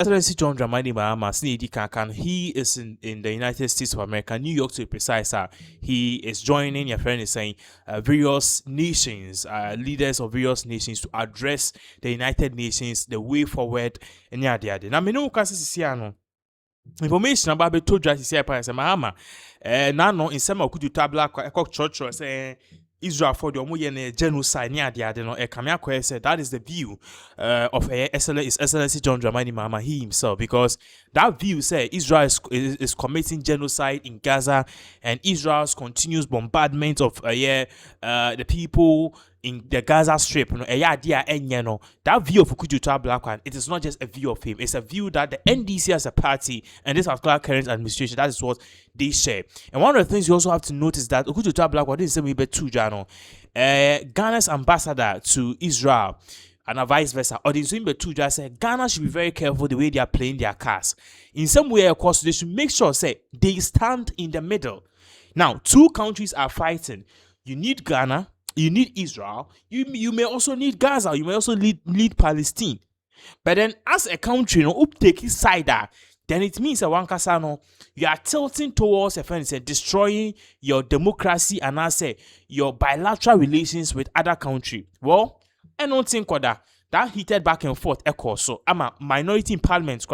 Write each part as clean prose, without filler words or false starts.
Excellency John Dramani Mahama, he is in the United States of America, New York to be precise. He is joining, your friend is saying, various nations, leaders of various nations to address the United Nations, the way forward, and yada. Now, me know information about the told you Mahama, no in some of kudu tabla church say Israel for the omoye genocide near the no Kamia said that is the view of His Excellency John Dramani Mahama he himself, because that view say Israel is committing genocide in Gaza, and Israel's continuous bombardment of the people in the Gaza Strip. That view of Okujuta Black one, it is not just a view of him, it's a view that the NDC as a party and this particular current administration, that is what they share. And one of the things you also have to notice that Okujuta Black one, this is a too, Ghana's ambassador to Israel and vice versa, or the Zimbe too, just say Ghana should be very careful the way they are playing their cards. In some way, of course, they should make sure say they stand in the middle. Now, two countries are fighting. You need Ghana, you need Israel, you may also need Gaza, you may also need Palestine. But then as a country, take his side, then it means that one kasano, you are tilting towards a friend, destroying your democracy and I say your bilateral relations with other country. Well, I don't think that heated back and forth echo. So I'm a minority in parliament,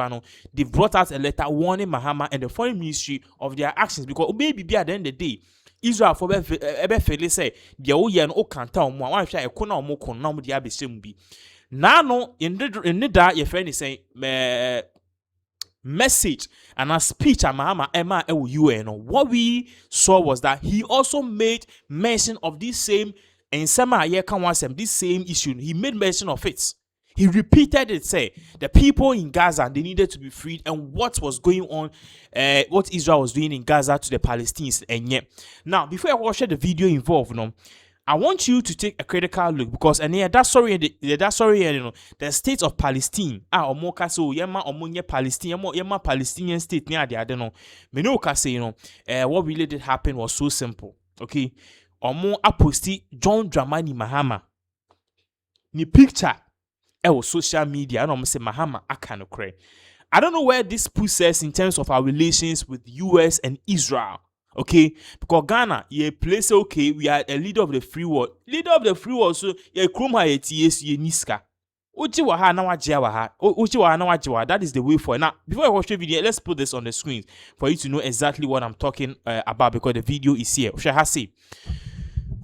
they've brought out a letter warning Mahama and the foreign ministry of their actions, because maybe at the end of the day, Israel for ebe say the oye no kanta omo wan hwa ekona omo kon na omo dia besem bi na no in da your friend is saying message and a speech Mahama Emma UN. What we saw was that he also made mention of this same and this same issue. He made mention of it. He repeated it, say the people in Gaza, they needed to be freed, and what was going on, what Israel was doing in Gaza to the Palestinians. And yet, now before I watch the video involved, I want you to take a critical look, because the state of Palestine, Palestinian state near the other what really did happen was so simple. Okay, aposti John Dramani Mahama ni picture social media, and I'm say Mahama akanokre. I don't know where this puts us in terms of our relations with US and Israel. Okay, because Ghana, ye place okay, we are a leader of the free world. Leader of the free world, so ye kroma ye ties ye niska. That is the way for it. Now, before I watch the video, let's put this on the screen for you to know exactly what I'm talking about, because the video is here.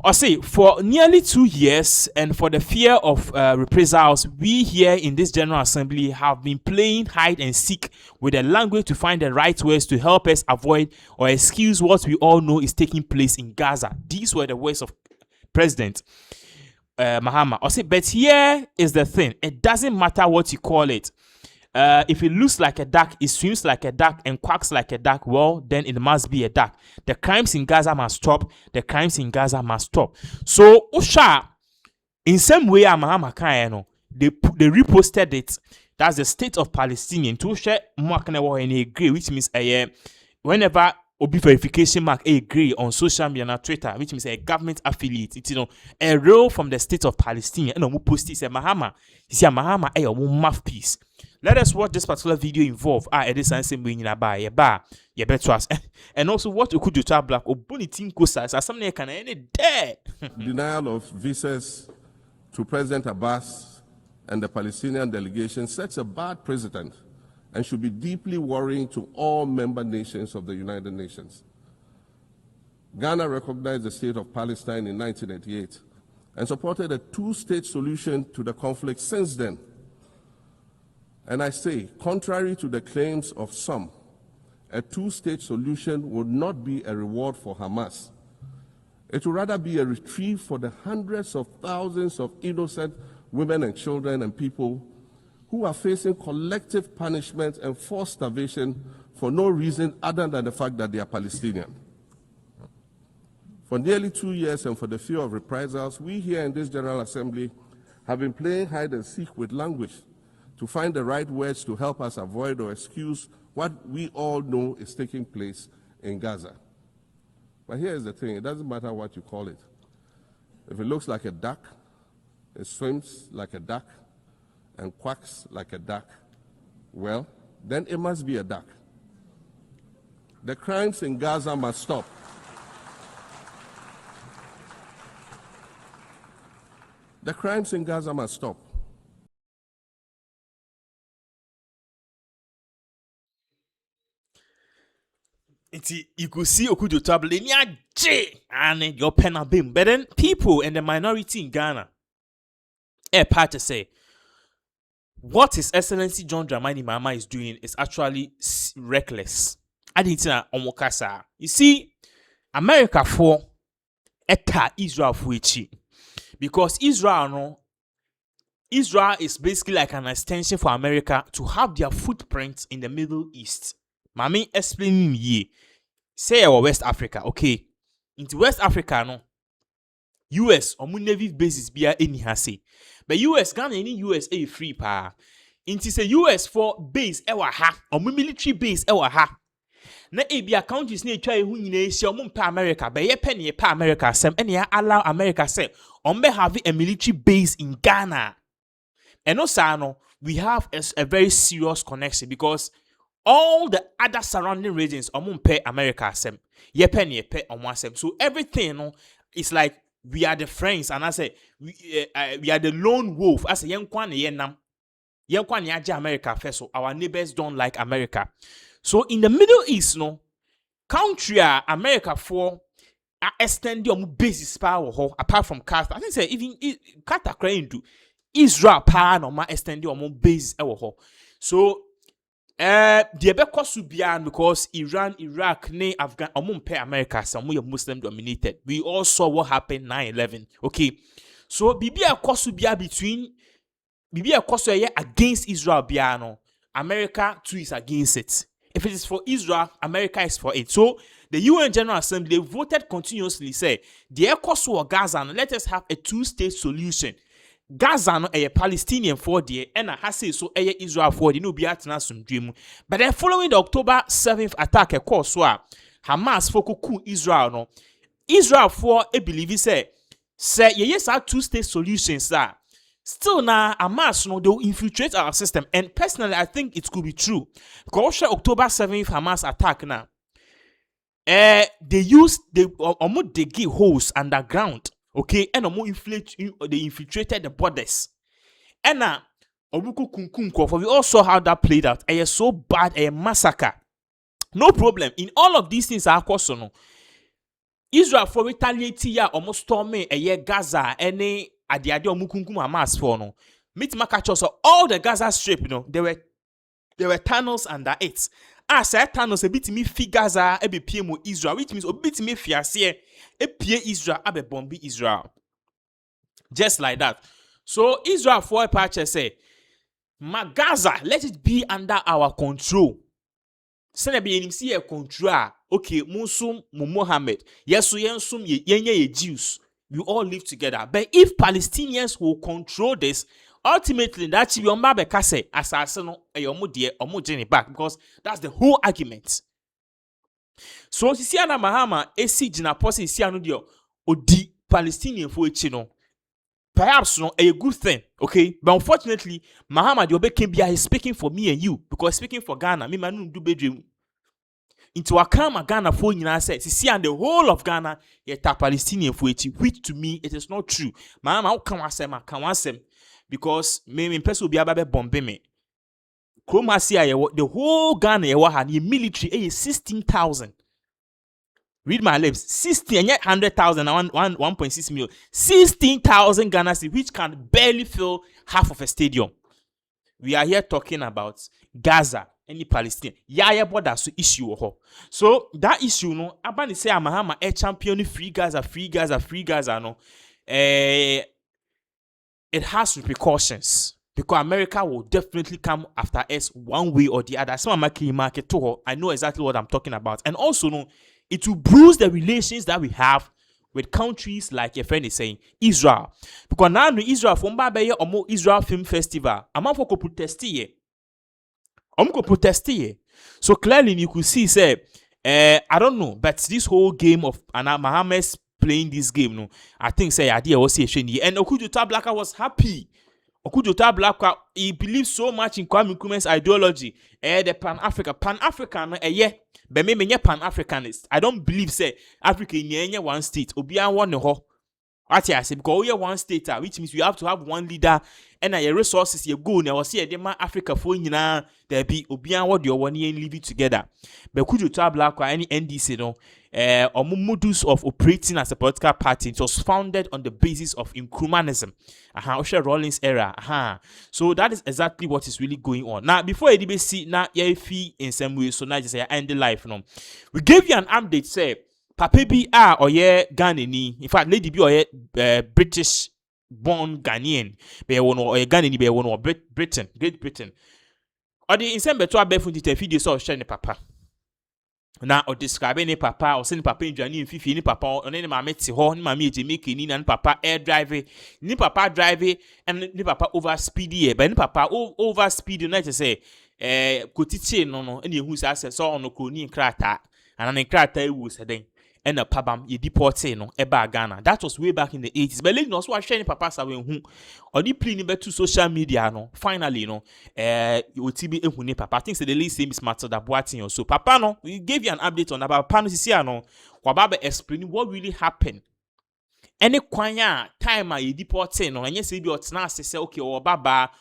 I say, for nearly 2 years, and for the fear of reprisals, we here in this General Assembly have been playing hide and seek with the language to find the right words to help us avoid or excuse what we all know is taking place in Gaza. These were the words of President Mahama. I say, but here is the thing. It doesn't matter what you call it. If it looks like a duck, it swims like a duck, and quacks like a duck, well, then it must be a duck. The crimes in Gaza must stop. The crimes in Gaza must stop. So, Osha, in some way, Mahama Kayano, they reposted it. That's the state of Palestinian. To share mark and agree, which means whenever Obi verification mark agree on social media and Twitter, which means a government affiliate, it's a role from the state of Palestine. And we post it, say Mahama, Mahama, a mouthpiece. Let us watch this particular video involved. It is same way in a bar, you better trust. And also what you could do to black or bunny team coasters as something can any dead. Denial of visas to President Abbas and the Palestinian delegation sets a bad precedent and should be deeply worrying to all member nations of the United Nations. Ghana recognized the state of Palestine in 1988 and supported a two-state solution to the conflict since then. And I say, contrary to the claims of some, a two-state solution would not be a reward for Hamas. It would rather be a reprieve for the hundreds of thousands of innocent women and children and people who are facing collective punishment and forced starvation for no reason other than the fact that they are Palestinian. For nearly 2 years, and for the fear of reprisals, we here in this General Assembly have been playing hide and seek with language to find the right words to help us avoid or excuse what we all know is taking place in Gaza. But here's the thing, it doesn't matter what you call it. If it looks like a duck, it swims like a duck, and quacks like a duck, well, then it must be a duck. The crimes in Gaza must stop. The crimes in Gaza must stop. You could see Okudu Tablet in your J and your pen and beam. But then people and the minority in Ghana, part to say, what His Excellency John Dramani Mahama is doing is actually reckless. I didn't know Omokasa. You see, America for Israel for it. Because Israel is basically like an extension for America to have their footprints in the Middle East. Mami explaining ye. Say our West Africa, okay. Into West Africa, no. US, omu navy bases biya any hase. But US, Ghana any USA free pa. Into say US for base ewa ha. Omu military base ewa ha. Na ebia countries na etwa ehu nyina esi omu mpa America. But ye penny ye pa America sem. Any ya allow America say. Ombe have a military base in Ghana. And also, we have a very serious connection because all the other surrounding regions pay America sem. Ye penny pay sem. So everything is like we are the friends, and I say we are the lone wolf. I say yenkwane aja America first. So our neighbors don't like America. So in the Middle East, country America for extend your basis power apart from Qatar. I think say even Qatar crying to Israel power no ma extend your base so the be because Iran, Iraq, Afghan pay America some Muslim dominated. We all saw what happened 9/11. Okay. So bibia kosubia between bibia kosu against Israel biano. America too is against it. If it is for Israel, America is for it. So the UN General Assembly voted continuously, say, the Ekosu or Gaza, let us have a two-state solution. Gaza no a Palestinian for the and I say so a Israel for the no be at dream. But then following the October 7th attack, of course, Hamas for coup Israel no. Israel for a believe say yes, our two-state solutions that. Still now, Hamas, they will infiltrate our system. And personally, I think it could be true. Because October 7th Hamas attack now, they dig holes underground, okay, and they infiltrated the borders. And now, we all saw how that played out. It is so bad, a massacre. No problem. In all of these things, are no. Israel for retaliate almost storming a year Gaza any. At the idea of Mukunkum Hamas for no. Meet Makacho, so all the Gaza Strip, there were tunnels under it. Said tunnels a bit me fi Gaza, a be PMO Israel, which means a bit me fiasie, a P Israel, a be bombi Israel. Just like that. So Israel for a patch say, Gaza, let it be under our control. Send be in see a control. Okay, Musum Muhammad. Yes, so yensum ye Jews. We all live together. But if Palestinians will control this, ultimately that will be Bekase assassin or back because that's the whole argument. So Sisiana Mahama esi jina posi siano dio odi Palestinian for chino. Perhaps a good thing, okay? But unfortunately, Mahama the Obekembia is speaking for me and you because speaking for Ghana, me manu do bedroom. Into Akama Ghana for you said, see, and the whole of Ghana, yet a Palestinian for it, which to me it is not true. Mama, how come I say, because me in person will be about bombing me. The whole Ghana had a military 16,000. Read my lips, 60 and yet 100,000 and 1.6 million. 16,000 Ghana, which can barely fill half of a stadium. We are here talking about Gaza. Any Palestinian, border so issue so that issue no. Abani say Mahama a champion free Gaza no. It has repercussions because America will definitely come after us one way or the other. Some market to I know exactly what I'm talking about, and also no, it will bruise the relations that we have with countries like your friend is saying Israel because now Israel from Babaye or Israel Film Festival. I'm for protest here. I'm going to protest here. So clearly you could see, say, I don't know, but this whole game of Mahama's playing this game, no, I think say idea was and Okudu Tablaka was happy Okujo Tabla he believes so much in Kwame Nkrumah's ideology. The Pan-African but me Pan-Africanist. I don't believe say Africa in one state. Obian one ho. What I say because we are one state, which means we have to have one leader and your resources you go now see a Africa for nyina there be obian what you want and live it together. But could you tell black or any NDC no modus of operating as a political party, it was founded on the basis of Nkrumahnism. Osha Rawlings era. So that is exactly what is really going on. Now before ADBC now fee in some way, so now just say end the life no. We gave you an update say Papa bi or ye Ghanaian. In fact, lady bi or ye British born Ghanaian. Be one or ye Ghanaian be one or Britain, Great Britain. Or the insem beto abefu di video so share ne papa. Na or describe ne papa or send papa in fifi ni papa or ne mama ti ho ni mama Jamaica ni na papa air drive ni papa drive and ni papa over speedy but ni papa over speed na say kotiche no and you say so on ko ni krata and an krata wu seden and a pabam ye deported no eba Ghana. That was way back in the 80s. But lady also sharing papa sa when who or the play to social media no finally no you TB ehune papa. I think the lady same is matter that boating or so. Papa no we gave you an update on about pano sisi no wababa explaining what really happened. Any kwanya time ye deported no and yes be otna say okay or baba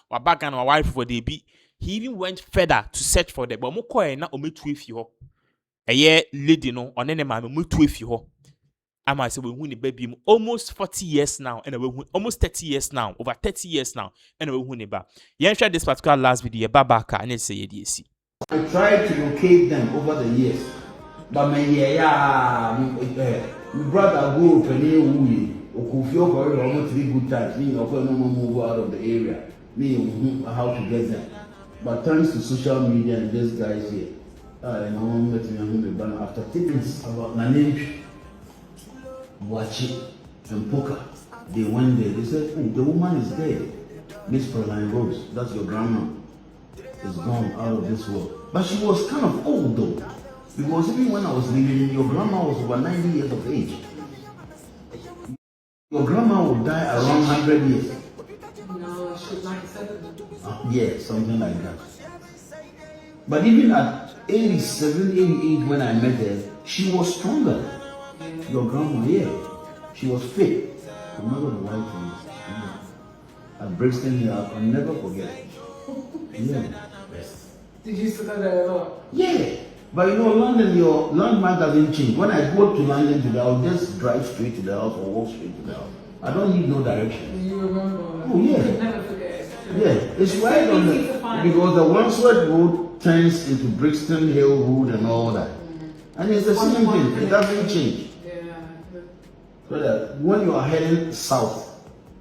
Ghana or wife for the be. He even went further to search for them. But mo ko na o metu efi ho. Lady no on any man mutu if you am I say we win baby almost 40 years now and we almost 30 years now, over 30 years now, and we win it back. You share this particular last video, Babaka, and it's say DSC. I tried to locate them over the years, but my brother go penny wooey, or Kufio for almost 3 good times, me or no move out of the area, me how to get them. But thanks to social media and these guys here. After things about Nanim, Wachi, and Poker, they went there. They said, oh, the woman is dead. Miss Caroline Rose, that's your grandma, is gone out of this world. But she was kind of old though, because even when I was living, your grandma was over 90 years of age. Your grandma would die around 100 years. No, she's 97. Yeah, something like that. But even at 87, 88 when I met her, she was stronger. Your grandma, yeah. She was fit. Remember the white face? At Brixton here, I'll never forget. Yeah. Did you still go there a lot? Yeah. But you know, London, your landmark doesn't change. When I go to London today, I'll just drive straight to the house or walk straight to the house. I don't need no direction. Do you remember? Oh, yeah. You never forget. Yeah, it's right on the, because the Wandsworth Road turns into Brixton Hill Road and all that. And it's the same thing, it doesn't change. Yeah. So that when you are heading south,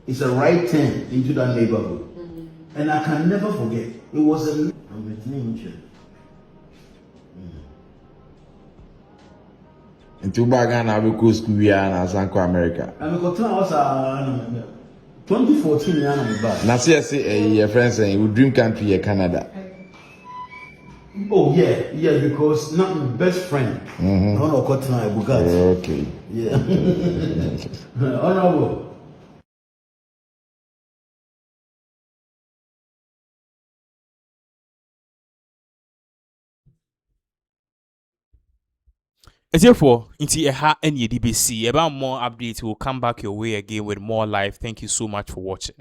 it's a right turn into that neighborhood. And I can never forget, it was a... Into Bagana, we go school and Sanko America. I'm a 2014 Now, see, your friends saying, we dream country, Canada. Oh, yeah, because not my best friend. Okay. Yeah. Honorable. Therefore, into a and DBC about more updates will come back your way again with more live. Thank you so much for watching.